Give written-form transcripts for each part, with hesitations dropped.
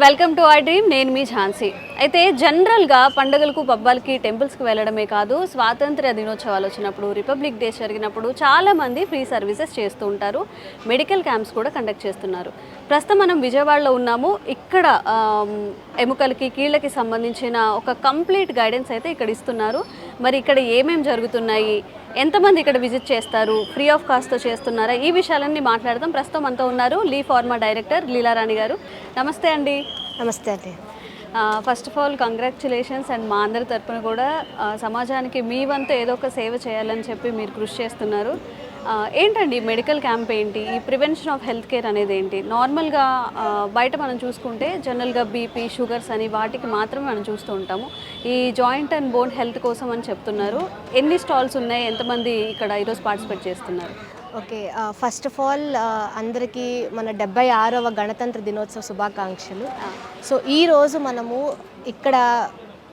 Welcome to I dream. నేను మీ ఝాన్సీ. అయితే జనరల్గా పండుగలకు పబ్బాలకి టెంపుల్స్కి వెళ్ళడమే కాదు, స్వాతంత్ర దినోత్సవాలు వచ్చినప్పుడు, రిపబ్లిక్ డే జరిగినప్పుడు చాలామంది ఫ్రీ సర్వీసెస్ చేస్తూ ఉంటారు. మెడికల్ క్యాంప్స్ కూడా కండక్ట్ చేస్తున్నారు. ప్రస్తుతం మనం విజయవాడలో ఉన్నాము. ఇక్కడ ఎముకలకి కీళ్ళకి సంబంధించిన ఒక కంప్లీట్ గైడెన్స్ అయితే ఇక్కడ ఇస్తున్నారు. మరి ఇక్కడ ఏమేమి జరుగుతున్నాయి, ఎంతమంది ఇక్కడ విజిట్ చేస్తారు, ఫ్రీ ఆఫ్ కాస్ట్తో చేస్తున్నారా, ఈ విషయాలన్నీ మాట్లాడదాం. ప్రస్తుతం మనతో ఉన్నారు లీ ఫార్మా డైరెక్టర్ లీలారాణి గారు. నమస్తే అండి. నమస్తే అండి. First of all congratulations. And మా అందరి తరపున కూడా సమాజానికి మీ వంతు ఏదో ఒక సేవ చేయాలని చెప్పి మీరు కృషి చేస్తున్నారు. ఏంటండి మెడికల్ క్యాంప్ ఏంటి, ఈ ప్రివెన్షన్ ఆఫ్ హెల్త్ కేర్ అనేది ఏంటి? నార్మల్గా బయట మనం చూసుకుంటే జనరల్గా బీపీ, షుగర్స్ అని వాటికి మాత్రమే మనం చూస్తూ ఉంటాము. ఈ జాయింట్ అండ్ బోన్ హెల్త్ కోసం అని చెప్తున్నారు. ఎన్ని స్టాల్స్ ఉన్నాయి, ఎంతమంది ఇక్కడ ఈరోజు పార్టిసిపేట్ చేస్తున్నారు? ఓకే, ఫస్ట్ ఆఫ్ ఆల్ అందరికీ మన 76వ గణతంత్ర దినోత్సవ శుభాకాంక్షలు. సో ఈరోజు మనము ఇక్కడ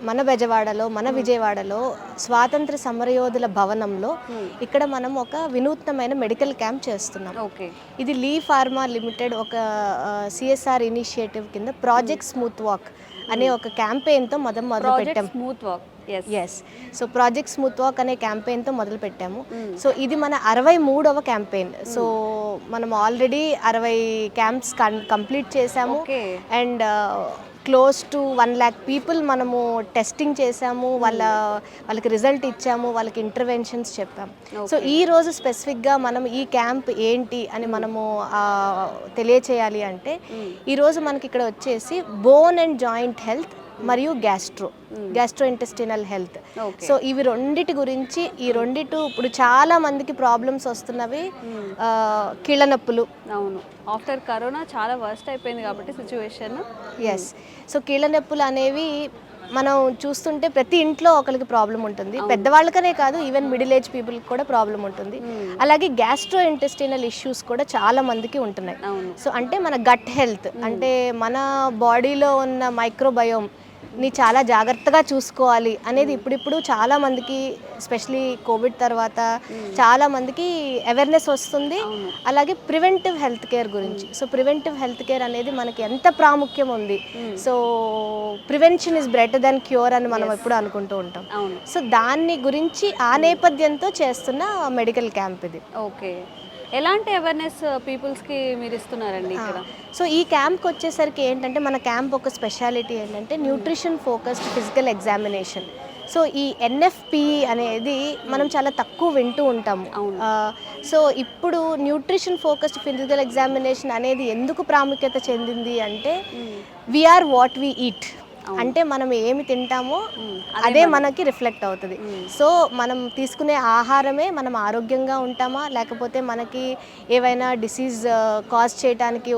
మన విజయవాడలో స్వాతంత్ర సమరయోధుల భవనంలో ఇక్కడ మనం ఒక వినూత్నమైన మెడికల్ క్యాంప్ చేస్తున్నాం. ఓకే, ఇది లీ ఫార్మా లిమిటెడ్ ఒక సిఎస్ఆర్ ఇనిషియేటివ్ కింద ప్రాజెక్ట్ స్మూత్ వాక్ అనే ఒక క్యాంపెయిన్తో మొదలు పెట్టాం. Yes, so project smooth walk అనే క్యాంపెయిన్తో మొదలు పెట్టాము. సో ఇది మన 63వ క్యాంపెయిన్. సో మనం ఆల్రెడీ 60 క్యాంప్స్ కంప్లీట్ చేసాము. And close to 1 lakh people మనము టెస్టింగ్ చేసాము, వాళ్ళకి రిజల్ట్ ఇచ్చాము, వాళ్ళకి ఇంటర్వెన్షన్స్ చెప్పాము. సో ఈ రోజు స్పెసిఫిక్గా మనం ఈ క్యాంప్ ఏంటి అని మనము తెలియచేయాలి అంటే, ఈరోజు మనకి ఇక్కడ వచ్చేసి బోన్ అండ్ జాయింట్ హెల్త్ మరియు గ్యాస్ట్రో ఇంటెస్టినల్ హెల్త్. సో ఇవి రెండిటి గురించి, ఈ రెండిటి ఇప్పుడు చాలా మందికి ప్రాబ్లమ్స్ వస్తున్నవి. కీళ్ళ నొప్పులు, అవును, ఆఫ్టర్ కరోనా చాలా వర్స్ట్ అయిపోయింది కాబట్టి సిచ్యువేషన్. ఎస్, సో కీళ్ళ నొప్పులు అనేవి మనం చూస్తుంటే ప్రతి ఇంట్లో ఒకరికి ప్రాబ్లం ఉంటుంది. పెద్దవాళ్ళకనే కాదు, ఈవెన్ మిడిల్ ఏజ్ పీపుల్కి కూడా ప్రాబ్లం ఉంటుంది. అలాగే గ్యాస్ట్రో ఇంటెస్టినల్ ఇష్యూస్ కూడా చాలా మందికి ఉంటున్నాయి. సో అంటే మన గట్ హెల్త్, అంటే మన బాడీలో ఉన్న మైక్రోబయోమ్ ని చాలా జాగ్రత్తగా చూసుకోవాలి అనేది ఇప్పుడిప్పుడు చాలా మందికి, ఎస్పెషలీ కోవిడ్ తర్వాత చాలా మందికి అవేర్నెస్ వస్తుంది. అలాగే ప్రివెంటివ్ హెల్త్ కేర్ గురించి. సో ప్రివెంటివ్ హెల్త్ కేర్ అనేది మనకి ఎంత ప్రాముఖ్యం ఉంది. So prevention is better than cure అని మనం ఎప్పుడు అనుకుంటూ ఉంటాం. సో దాన్ని గురించి ఆ నేపథ్యంతో చేస్తున్న మెడికల్ క్యాంప్ ఇది. ఓకే, ఎలాంటి అవేర్నెస్ పీపుల్స్కి మీరు ఇస్తున్నారండి ఇక్కడ? సో ఈ క్యాంప్కి వచ్చేసరికి ఏంటంటే, మన క్యాంప్ ఒక స్పెషాలిటీ ఏంటంటే nutrition focused physical examination. So ఈ ఎన్ఎఫ్పిఈ అనేది మనం చాలా తక్కువ వింటూ ఉంటాము. సో ఇప్పుడు న్యూట్రిషన్ ఫోకస్డ్ ఫిజికల్ ఎగ్జామినేషన్ అనేది ఎందుకు ప్రాముఖ్యత చెందింది అంటే, వీఆర్ వాట్ వీ ఈట్. అంటే మనం ఏమి తింటామో అదే మనకి రిఫ్లెక్ట్ అవుతుంది. సో మనం తీసుకునే ఆహారమే మనం ఆరోగ్యంగా ఉంటామా, లేకపోతే మనకి ఏవైనా డిసీజ్ కాజ్ చేయడానికి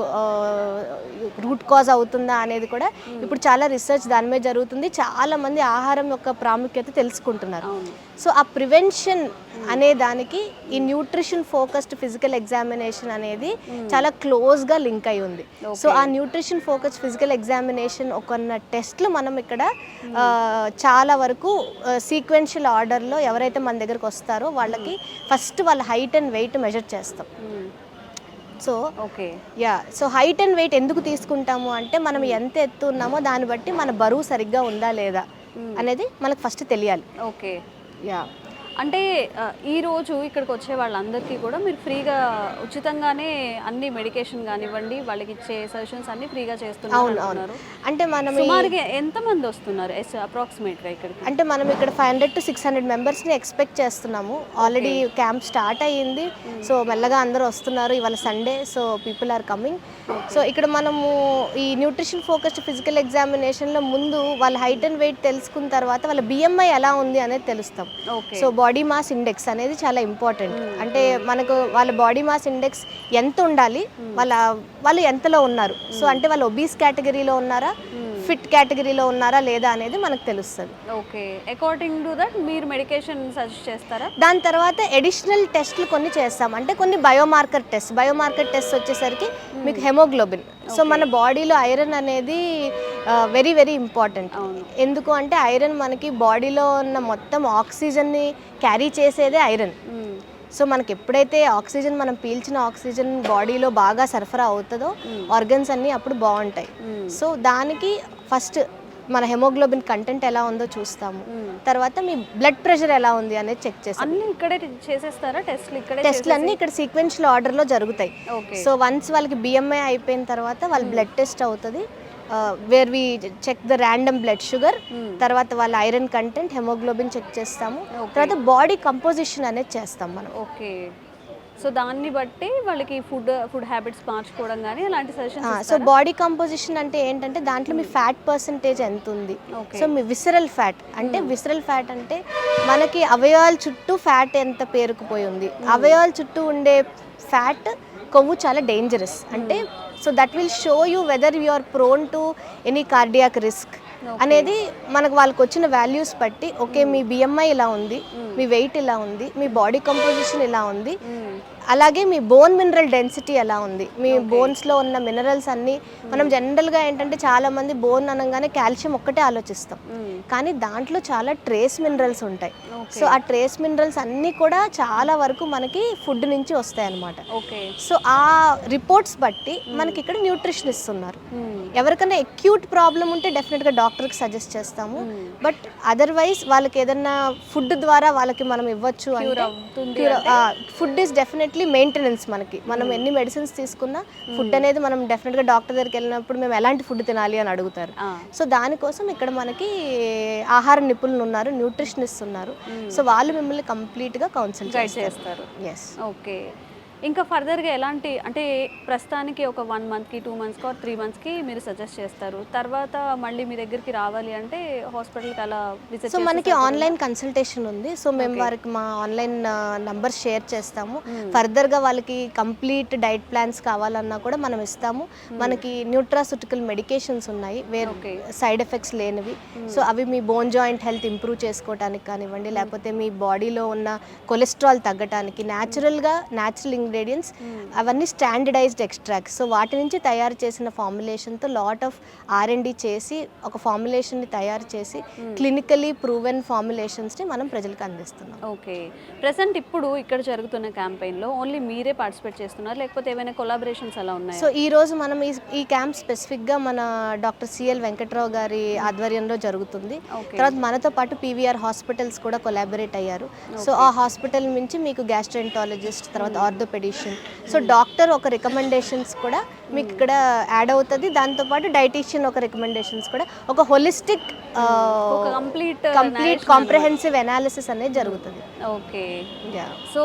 రూట్ కాజ్ అవుతుందా అనేది కూడా ఇప్పుడు చాలా రీసెర్చ్ దాని మీద జరుగుతుంది. చాలామంది ఆహారం యొక్క ప్రాముఖ్యత తెలుసుకుంటున్నారు. సో ఆ ప్రివెన్షన్ అనే దానికి ఈ న్యూట్రిషన్ ఫోకస్డ్ ఫిజికల్ ఎగ్జామినేషన్ అనేది చాలా క్లోజ్గా లింక్ అయి ఉంది. సో ఆ న్యూట్రిషన్ ఫోకస్డ్ ఫిజికల్ ఎగ్జామినేషన్ ఒక టెస్ట్లు మనం ఇక్కడ చాలా వరకు సీక్వెన్షియల్ ఆర్డర్లో ఎవరైతే మన దగ్గరకు వస్తారో వాళ్ళకి ఫస్ట్ వాళ్ళ హైట్ అండ్ వెయిట్ మెజర్ చేస్తాం. So so height and weight ఎందుకు తీసుకుంటాము అంటే, మనం ఎంత ఎత్తు ఉన్నామో దాన్ని బట్టి మన బరువు సరిగ్గా ఉందా లేదా అనేది మనకు ఫస్ట్ తెలియాలి. ఓకే, అంటే ఈరోజు ఇక్కడికి వచ్చే వాళ్ళందరికీ కూడా మీరు ఫ్రీగా ఉచితంగానే అన్ని మెడికేషన్ కానివ్వండి, వాళ్ళకి ఇచ్చే సజెషన్స్ అన్ని ఫ్రీగా చేస్తున్నారు. అంటే మనం సుమారుగా ఎంతమంది వస్తున్నారు అప్రాక్సిమేట్గా ఇక్కడికి? అంటే మనం ఇక్కడ 500 to 600 మెంబర్స్ని ఎక్స్పెక్ట్ చేస్తున్నాము. ఆల్రెడీ క్యాంప్ స్టార్ట్ అయ్యింది. సో మెల్లగా అందరూ వస్తున్నారు. ఇవాళ Sunday, so people are coming. So ఇక్కడ మనము ఈ న్యూట్రిషన్ ఫోకస్డ్ ఫిజికల్ ఎగ్జామినేషన్లో ముందు వాళ్ళ హైట్ అండ్ వెయిట్ తెలుసుకున్న తర్వాత వాళ్ళ బిఎంఐ ఎలా ఉంది అనేది తెలుస్తాం. సో బాడీ మాస్ ఇండెక్స్ అనేది చాలా ఇంపార్టెంట్. అంటే మనకు వాళ్ళ బాడీ మాస్ ఇండెక్స్ ఎంత ఉండాలి, వాళ్ళు ఎంతలో ఉన్నారు, సో అంటే వాళ్ళు ఒబీస్ కేటగిరీలో ఉన్నారా, ఫిట్ కేటగిరీలో ఉన్నారా లేదా అనేది మనకు తెలుస్తుంది. ఓకే, అకార్డింగ్ టు దట్ మీరు మెడికేషన్ సజెస్ట్ చేస్తారా? దాని తర్వాత అడిషనల్ టెస్ట్లు కొన్ని చేస్తాం. అంటే కొన్ని బయోమార్కర్ టెస్ట్ వచ్చేసరికి మీకు హెమోగ్లోబిన్. సో మన బాడీలో ఐరన్ అనేది వెరీ వెరీ ఇంపార్టెంట్. ఎందుకు అంటే ఐరన్ మనకి బాడీలో ఉన్న మొత్తం ఆక్సిజన్ని క్యారీ చేసేదే ఐరన్. సో మనకి ఎప్పుడైతే ఆక్సిజన్ మనం పీల్చిన ఆక్సిజన్ బాడీలో బాగా సరఫరా అవుతుందో ఆర్గన్స్ అన్నీ అప్పుడు బాగుంటాయి. సో దానికి ఫస్ట్ మన హెమోగ్లోబిన్ కంటెంట్ ఎలా ఉందో చూస్తాము. తర్వాత మీ బ్లడ్ ప్రెషర్ ఎలా ఉంది అనేది చెక్ చేస్తాం. అన్ని ఇక్కడే చేసేస్తారా టెస్ట్లు? ఇక్కడే టెస్ట్లు అన్నీ ఇక్కడ సీక్వెన్షియల్ ఆర్డర్లో జరుగుతాయి. సో వన్స్ వాళ్ళకి బిఎంఐ అయిపోయిన తర్వాత వాళ్ళ బ్లడ్ టెస్ట్ అవుతుంది, where we check the random blood sugar, తర్వాత వాళ్ళ ఐరన్ కంటెంట్, హెమోగ్లోబిన్ చెక్ చేస్తాము, తర్వాత బాడీ కంపోజిషన్ అనేది చేస్తాం మనం. ఓకే. సో దాన్ని బట్టి వాళ్ళకి ఫుడ్ హ్యాబిట్స్ మార్చుకోవడం కానీ అలాంటి సజెషన్స్. సో బాడీ కంపోజిషన్ అంటే ఏంటంటే దాంట్లో మీ ఫ్యాట్ పర్సంటేజ్ ఎంత ఉంది, సో మీ విసరల్ ఫ్యాట్ అంటే విసరల్ ఫ్యాట్ అంటే మనకి అవయవాల చుట్టూ ఫ్యాట్ ఎంత పేరుకుపోయి ఉంది. అవయవాల చుట్టూ ఉండే ఫ్యాట్ కొవ్వు చాలా డేంజరస్ అంటే, so that will show you whether you are prone to any cardiac risk అనేది మనకు వాళ్ళకి వచ్చిన వాల్యూస్ బట్టి. ఓకే, మీ బిఎంఐ ఇలా ఉంది, మీ వెయిట్ ఇలా ఉంది, మీ బాడీ కంపోజిషన్ ఇలా ఉంది, అలాగే మీ బోన్ మినరల్ డెన్సిటీ ఎలా ఉంది, మీ బోన్స్లో ఉన్న మినరల్స్ అన్నీ. మనం జనరల్గా ఏంటంటే చాలామంది బోన్ అనగానే కాల్షియం ఒక్కటే ఆలోచిస్తాం, కానీ దాంట్లో చాలా ట్రేస్ మినరల్స్ ఉంటాయి. సో ఆ ట్రేస్ మినరల్స్ అన్నీ కూడా చాలా వరకు మనకి ఫుడ్ నుంచి వస్తాయి అన్నమాట. సో ఆ రిపోర్ట్స్ బట్టి మనకి ఇక్కడ న్యూట్రిషన్ ఇస్తున్నారు. ఎవరికైనా ఎక్యూట్ ప్రాబ్లం ఉంటే డెఫినెట్గా డాక్టర్కి సజెస్ట్ చేస్తాము, బట్ అదర్వైజ్ వాళ్ళకి ఏదన్నా ఫుడ్ ద్వారా వాళ్ళకి మనం ఇవ్వచ్చు అంటే ఫుడ్ ఈజ్ డెఫినెట్లీ మెయింటెనెన్స్. మనం ఎన్ని మెడిసిన్స్ తీసుకున్నా ఫుడ్ అనేది మనం డెఫినెట్గా డాక్టర్ దగ్గరికి వెళ్ళినప్పుడు మేము ఎలాంటి ఫుడ్ తినాలి అని అడుగుతారు. సో దానికోసం ఇక్కడ మనకి ఆహార నిపుణులు ఉన్నారు, న్యూట్రిషనిస్ట్ ఉన్నారు. సో వాళ్ళు మిమ్మల్ని కంప్లీట్గా కౌన్సిల్ చేస్తారు. ఎస్. ఓకే. ఇంకా ఫర్దర్గా ఎలాంటి అంటే ప్రస్తుతానికి ఒక 1 మంత్కి 2 మంత్స్కి 3 మంత్స్కి మీరు సజెస్ట్ చేస్తారు, తర్వాత మళ్ళీ మీ దగ్గరికి రావాలి అంటే హాస్పిటల్కి అలా విజిట్. సో మనకి ఆన్లైన్ కన్సల్టేషన్ ఉంది. సో మేము వారికి మా ఆన్లైన్ నంబర్ షేర్ చేస్తాము. ఫర్దర్గా వాళ్ళకి కంప్లీట్ డైట్ ప్లాన్స్ కావాలన్నా కూడా మనం ఇస్తాము. మనకి న్యూట్రాసూటికల్ మెడికేషన్స్ ఉన్నాయి వేర్ సైడ్ ఎఫెక్ట్స్ లేనివి. సో అవి మీ బోన్ జాయింట్ హెల్త్ ఇంప్రూవ్ చేసుకోవడానికి కానివ్వండి, లేకపోతే మీ బాడీలో ఉన్న కొలెస్ట్రాల్ తగ్గడానికి న్యాచురల్ ఇంగ్రీడియంట్స్ అవన్నీ స్టాండర్డైజ్డ్ ఎక్స్ట్రాక్ట్స్. సో వాటి నుంచి తయారు చేసిన ఫార్ములేషన్తో లాట్ ఆఫ్ R&D చేసి ఒక ఫార్ములేషన్ని తయారు చేసి క్లినికలీ ప్రూవెన్ ఫార్ములేషన్స్ని మనం ప్రజలకు అందిస్తున్నాం. ఓకే. ప్రెసెంట్ ఇప్పుడు ఇక్కడ జరుగుతున్న క్యాంపెయిన్లో ఓన్లీ మీరే పార్టిసిపేట్ చేస్తున్నారు లేకపోతే ఏమైనా కొలాబరేషన్స్ అలా ఉన్నాయి? సో ఈరోజు మనం ఈ క్యాంప్ స్పెసిఫిక్గా మన డాక్టర్ సిఎల్ వెంకట్రావు గారి ఆధ్వర్యంలో జరుగుతుంది. తర్వాత మనతో పాటు PVR హాస్పిటల్స్ కూడా కొలాబరేట్ అయ్యారు. సో ఆ హాస్పిటల్ నుంచి మీకు గ్యాస్ట్రోఎంటాలజిస్ట్, తర్వాత ఆర్థోపెడిషన్, సో డాక్టర్ ఒక రికమెండేషన్స్ కూడా మీకు ఇక్కడ యాడ్ అవుతుంది. దాంతోపాటు డైటీషియన్ ఒక రికమెండేషన్స్ కూడా, ఒక హోలిస్టిక్ కంప్లీట్ కాంప్రహెన్సివ్ అనాలిసిస్ అనేది జరుగుతుంది. ఓకే. సో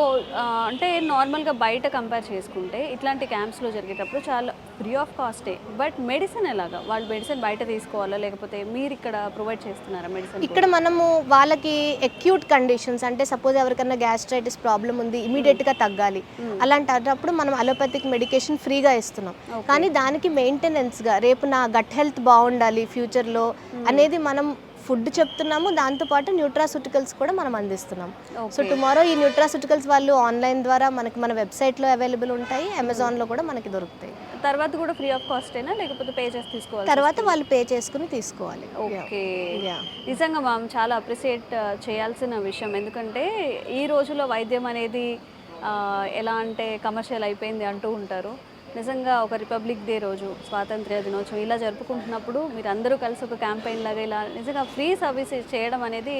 అంటే నార్మల్గా బయట కంపేర్ చేసుకుంటే ఇట్లాంటి క్యాంప్స్లో జరిగేటప్పుడు చాలా ఫ్రీ ఆఫ్ కాస్టే, బట్ మెడిసిన్ ఎలాగా? వాళ్ళు మెడిసిన్ బయట తీసుకోవాలా లేకపోతే మీరు ఇక్కడ ప్రొవైడ్ చేస్తున్నారా మెడిసిన్? ఇక్కడ మనము వాళ్ళకి ఎక్యూట్ కండిషన్స్ అంటే సపోజ్ ఎవరికైనా గ్యాస్ట్రైటిస్ ప్రాబ్లం ఉంది, ఇమీడియట్గా తగ్గాలి, అలాంటప్పుడు మనం అలోపతిక్ మెడికేషన్ ఫ్రీగా ఇస్తున్నాం. కానీ దానికి మెయింటెనెన్స్గా రేపు నా గట్ హెల్త్ బాగుండాలి ఫ్యూచర్లో అనేది మనం ఫుడ్ చెప్తున్నాము. దాంతోపాటు న్యూట్రాసూటికల్స్ కూడా మనం అందిస్తున్నాం. సో టుమారో ఈ న్యూట్రాసూటికల్స్ వాళ్ళు ఆన్లైన్ ద్వారా మన వెబ్సైట్లో అవైలబుల్ ఉంటాయి, అమెజాన్లో కూడా మనకి దొరుకుతాయి. తర్వాత కూడా ఫ్రీ ఆఫ్ కాస్టేనా లేకపోతే పే చేసి తీసుకోవాలి? తర్వాత వాళ్ళు పే చేసుకుని తీసుకోవాలి. ఓకే. నిజంగా మ్యామ్ చాలా అప్రిషియేట్ చేయాల్సిన విషయం, ఎందుకంటే ఈ రోజుల్లో వైద్యం అనేది ఎలా అంటే కమర్షియల్ అయిపోయింది అంటూ ఉంటారు. నిజంగా ఒక రిపబ్లిక్ డే రోజు, స్వాతంత్ర్య దినోత్సవం ఇలా జరుపుకుంటున్నప్పుడు మీరు అందరూ కలిసి ఒక క్యాంపెయిన్ లాగా ఇలా నిజంగా ఫ్రీ సర్వీస్ చేయడం అనేది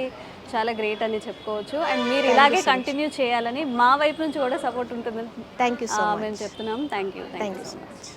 చాలా గ్రేట్ అని చెప్పుకోవచ్చు. అండ్ మీరు ఇలాగే కంటిన్యూ చేయాలని మా వైపు నుంచి కూడా సపోర్ట్ ఉంటుందని థ్యాంక్ యూ సో మచ్ మేము చెప్తున్నాం. Thank you so much.